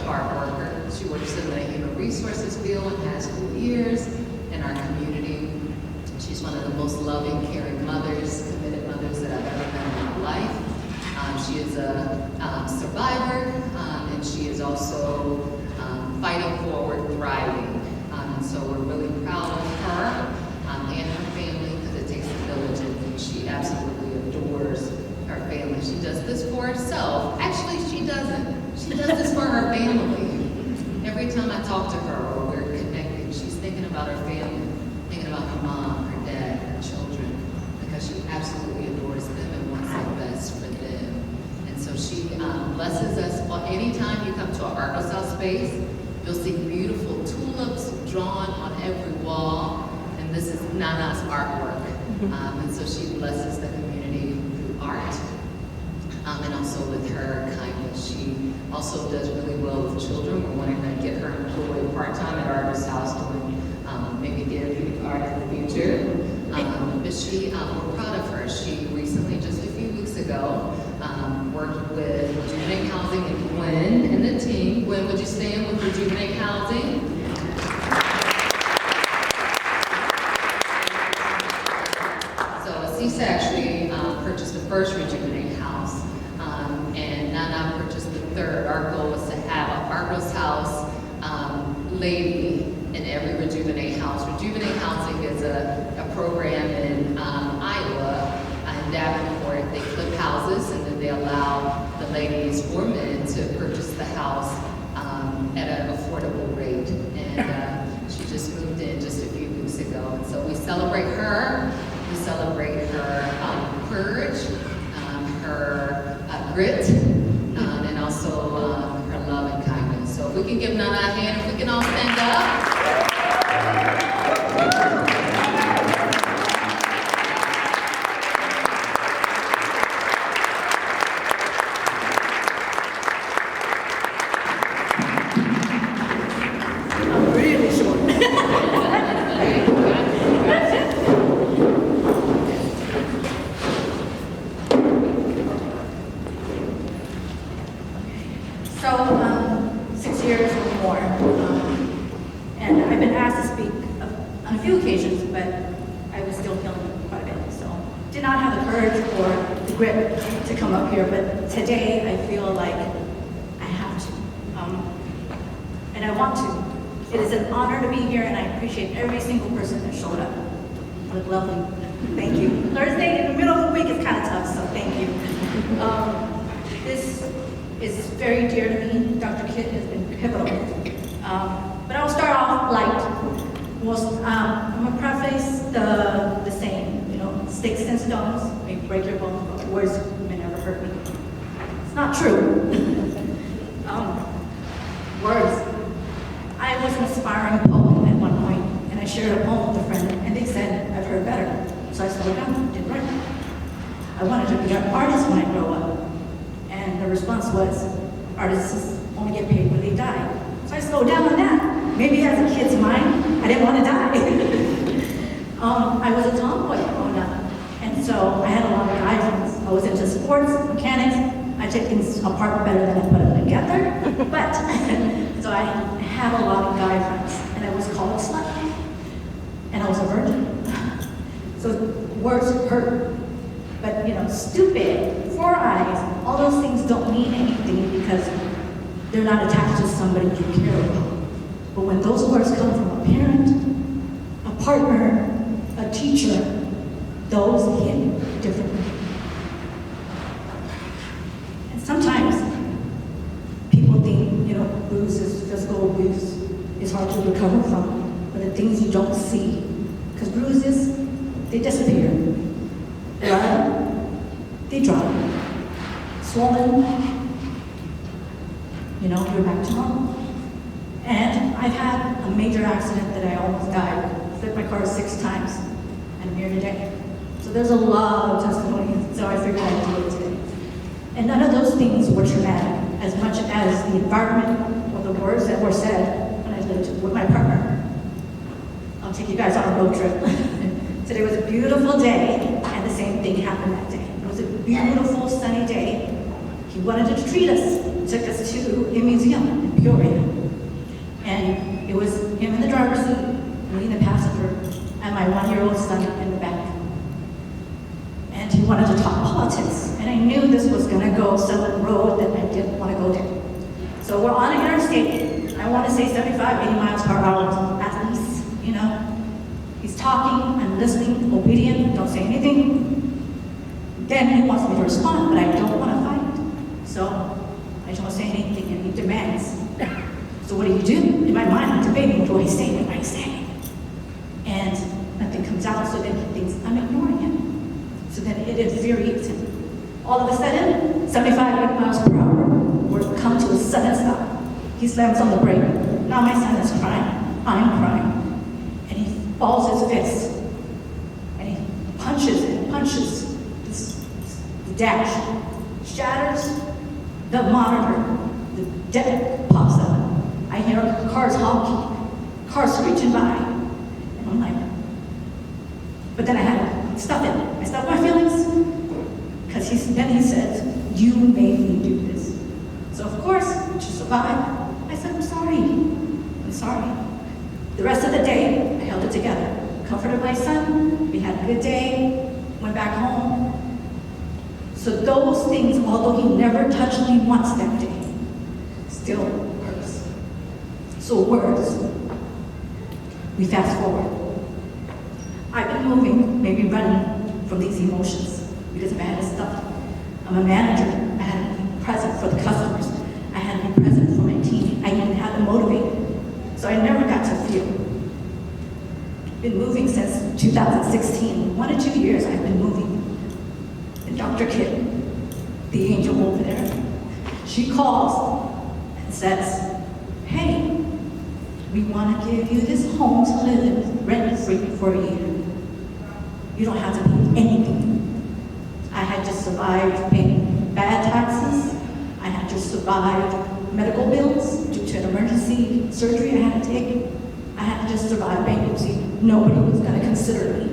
hard worker. She works in the human resources field and has for years in our community. She's one of the most loving, caring mothers, committed mothers that I've ever met in my life. She is a survivor, and she is also fighting forward, thriving. And so we're really proud of her and her family because it takes a village, and she absolutely adores her family. She does this for herself. Actually, she doesn't. She does this for her family. Every time I talk to her or we're connecting, she's thinking about her family, thinking about her mom, her dad, her children, because she absolutely adores them and wants the best for them. And so she blesses us. Anytime you come to our Argrow South space, you'll see beautiful tulips drawn on every wall, and this is Nana's artwork. And so she blesses the community through art, and also with her kindness. She also does really well with children. We're wanting to get her employed part-time at Artist House doing maybe therapeutic art in the future. But we're proud of her. She recently, just a few weeks ago, worked with Rejuvenate Housing and Gwen and the team. Gwen, would you stand with Rejuvenate Housing? So Asisa actually purchased the first Rejuvenate House, and Nana purchased the third. Our goal was to have an Argow's House lady in every Rejuvenate House. Rejuvenate Housing is a program in Iowa, in Davenport. They flip houses, and then they allow the ladies or men to purchase the house at an affordable rate. And she just moved in just a few weeks ago. And so we celebrate her. We celebrate her courage, her grit, and also her love and kindness. So if we can give Nana a hand, if we can all stand up. So, 6 years or more, and I've been asked to speak on a few occasions, but I was still feeling quite a bit, so did not have the courage or the grit to come up here, but today I feel like I have to, and I want to. It is an honor to be here, and I appreciate every single person that showed up. You look lovely. Thank you. Thursday in the middle of the week is kind of tough, so thank you. This is very dear to me. Dr. Kitt has been pivotal. But I'll start off light. I'm gonna preface the saying, sticks and stones may break your bones, but words may never hurt me. It's not true. Words. I was an aspiring poet at one point, and I shared a poem with a friend, and they said, I've heard better. So I slowed down, didn't write. I wanted to be an artist when I grow up. And the response was, artists only get paid when they die. So I slowed down on that. Maybe as a kid's mind, I didn't want to die. I was a tomboy growing up. And so I had a lot of guy friends. I was into sports, mechanics. I take things apart better than I put them together. But, so I had a lot of guy friends. And I was called a slut. And I was a virgin. So words hurt. But, stupid, 4 eyes, all those things don't mean anything because they're not attached to somebody you care about. But when those words come from a parent, a partner, a teacher, those hit differently. And sometimes people think, bruises, physical abuse is hard to recover from, but the things you don't see, because bruises, they disappear. Blood, they drop. Swollen, you're back to normal. And I've had a major accident that I almost died. Flipped my car 6 times, and I'm here today. So there's a lot of testimonies, so I figured I'd do it today. And none of those things were traumatic, as much as the environment or the words that were said when I lived with my partner. I'll take you guys on a road trip. Today was a beautiful day, and the same thing happened that day. It was a beautiful sunny day. He wanted to treat us, took us to a museum in Peoria. And it was him in the driver's seat, me the passenger, and my 1-year-old son in the back. And he wanted to talk politics. And I knew this was gonna go some road that I didn't want to go down. So we're on an interstate. I want to say 75, 80 miles per hour at least, you know. He's talking, I'm listening, obedient, don't say anything. Then he wants me to respond, but I don't want to fight. So I don't say anything, and he demands. So what do? In my mind, I'm debating, what do I say, what do I say? And nothing comes out, so then he thinks I'm ignoring him. So then it infuriates him. All of a sudden, 75 miles per hour, we're come to a sudden stop. He slams on the brake. Now my son is crying, I'm crying. And he balls his fist. And he punches the dash, shatters the monitor, the deck pops up. I hear cars honking, cars reaching by, and I'm like, but then I had to stop it. I stopped my feelings, because then he says, you made me do this. So of course, to survive, I said, I'm sorry. The rest of the day, I held it together. Comforted my son, we had a good day, went back home. So those things, although he never touched me once that day, still hurts. So words, we fast forward. I've been moving, maybe running from these emotions because I've had to stop. I'm a manager. I had to be present for the customers. I had to be present for my team. I even had to motivate. So I never got to feel. Been moving since 2016. 1 to 2 years I've been moving. And Dr. Kidd, the angel over there, she calls and says, hey, we want to give you this home to live in rent-free for a year. You don't have to pay anything. I had just survived paying bad taxes. I had just survived medical bills due to an emergency surgery I had to take. I had to just survive bankruptcy. Nobody was going to consider me.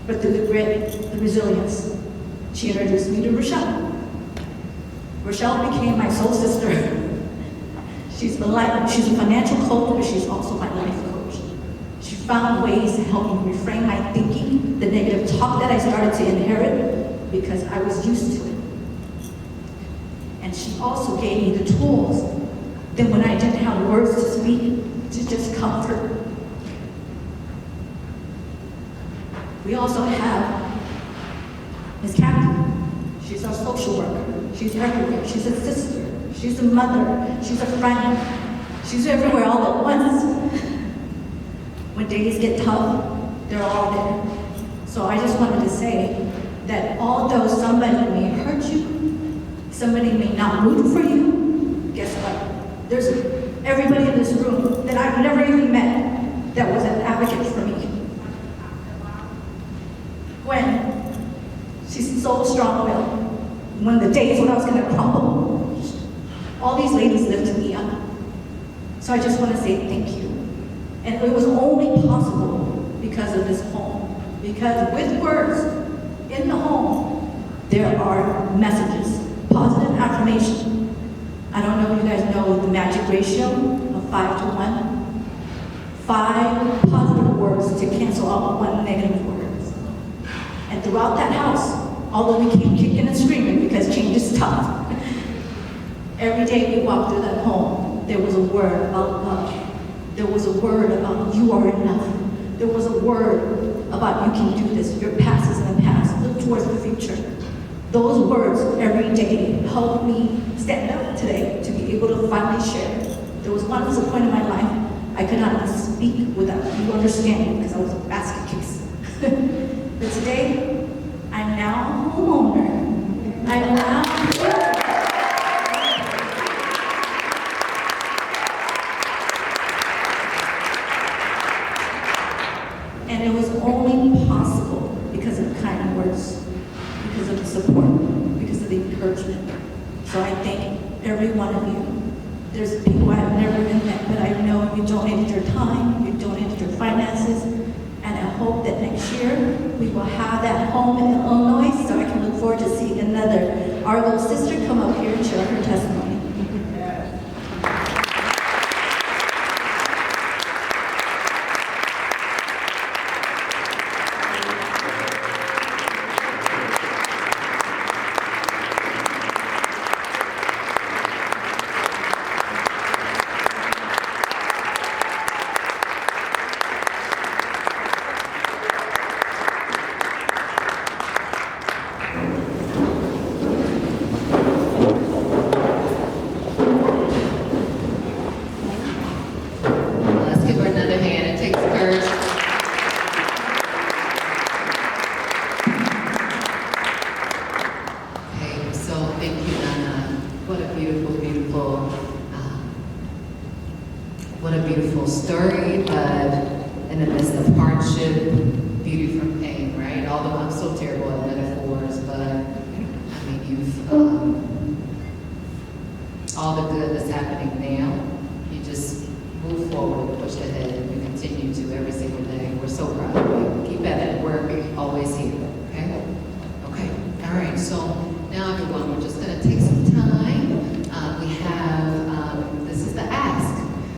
But through the grit, the resilience, she introduced me to Rochelle. Rochelle became my soul sister. She's a financial coach, but she's also my life coach. She found ways to help me reframe my thinking, the negative talk that I started to inherit because I was used to it. And she also gave me the tools then when I didn't have words to speak, to just comfort. We also have Ms. Kathy. She's our social worker. She's everywhere. She's a sister. She's a mother. She's a friend. She's everywhere all at once. When days get tough, they're all there. So I just wanted to say that although somebody may hurt you, somebody may not root for you, guess what? There's everybody in this room that I've never even met that was an advocate for me. Gwen, she's so strong-willed. When the days when I was gonna crumble, all these ladies lifted me up. So I just wanna say thank you. And it was only possible because of this home. Because with words in the home, there are messages, positive affirmation. I don't know if you guys know the magic ratio of 5 to 1. 5 positive words to cancel out 1 negative word. And throughout that house, although we keep kicking and screaming because change is tough, every day we walked through that home, there was a word about love. There was a word about you are enough. There was a word about you can do this. Your past is in the past. Look towards the future. Those words every day helped me stand up today to be able to finally share. There was once a point in my life I could not even speak without you understanding because I was a basket case. But today, I'm now a homeowner. I'm now and it was only possible because of kind words, because of the support, because of the encouragement. So I thank every one of you. There's people I've never met, but I know you donated your time, you donated your finances, and I hope that next year we will have that home in Illinois so I can look forward to seeing another Argrow's sister come up here and share her testimony. Let's give her another hand. It takes courage. Okay, so thank you, Nana. What a beautiful, what a beautiful story, but in the midst of hardship, beauty from pain, right? Although I'm so terrible at metaphors, but I mean, you've, all the good that's happening now, you just move forward and push ahead, and you continue to every single day. We're so proud of you. Keep at it. We're always here, okay? Okay, all right, so now everyone, we're just gonna take some